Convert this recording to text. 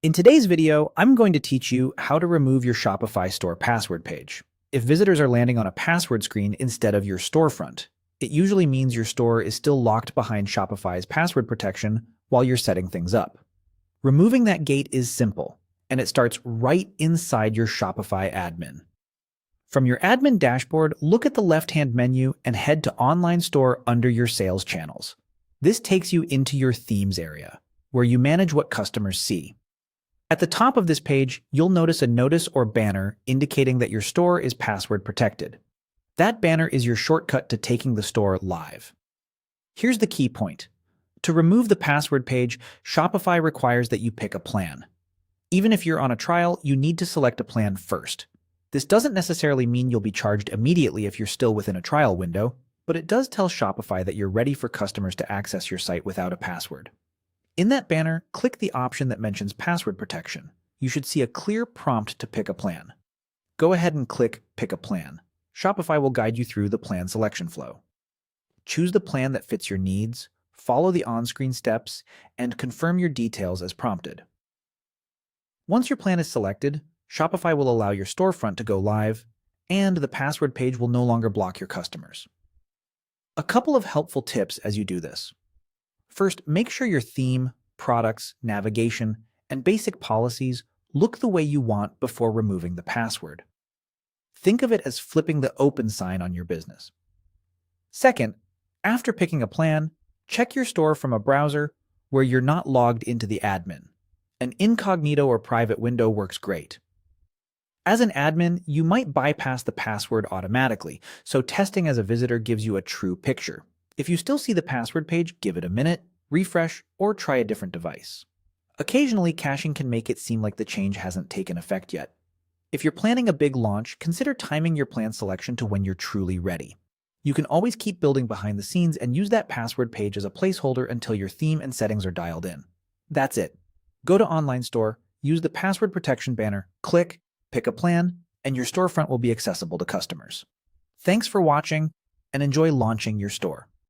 In today's video, I'm going to teach you how to remove your Shopify store password page. If visitors are landing on a password screen instead of your storefront, it usually means your store is still locked behind Shopify's password protection while you're setting things up. Removing that gate is simple, and it starts right inside your Shopify admin. From your admin dashboard, look at the left-hand menu and head to Online Store under your sales channels. This takes you into your Themes area, where you manage what customers see. At the top of this page, you'll notice a notice or banner indicating that your store is password protected. That banner is your shortcut to taking the store live. Here's the key point. To remove the password page, Shopify requires that you pick a plan. Even if you're on a trial, you need to select a plan first. This doesn't necessarily mean you'll be charged immediately if you're still within a trial window, but it does tell Shopify that you're ready for customers to access your site without a password. In that banner, click the option that mentions password protection. You should see a clear prompt to pick a plan. Go ahead and click Pick a Plan. Shopify will guide you through the plan selection flow. Choose the plan that fits your needs, follow the on-screen steps, and confirm your details as prompted. Once your plan is selected, Shopify will allow your storefront to go live, and the password page will no longer block your customers. A couple of helpful tips as you do this. First, make sure your theme, products, navigation, and basic policies look the way you want before removing the password. Think of it as flipping the open sign on your business. Second, after picking a plan, check your store from a browser where you're not logged into the admin. An incognito or private window works great. As an admin, you might bypass the password automatically, so testing as a visitor gives you a true picture. If you still see the password page, give it a minute, refresh, or try a different device. Occasionally, caching can make it seem like the change hasn't taken effect yet. If you're planning a big launch, consider timing your plan selection to when you're truly ready. You can always keep building behind the scenes and use that password page as a placeholder until your theme and settings are dialed in. That's it. Go to Online Store, use the password protection banner, click, pick a plan, and your storefront will be accessible to customers. Thanks for watching, and enjoy launching your store.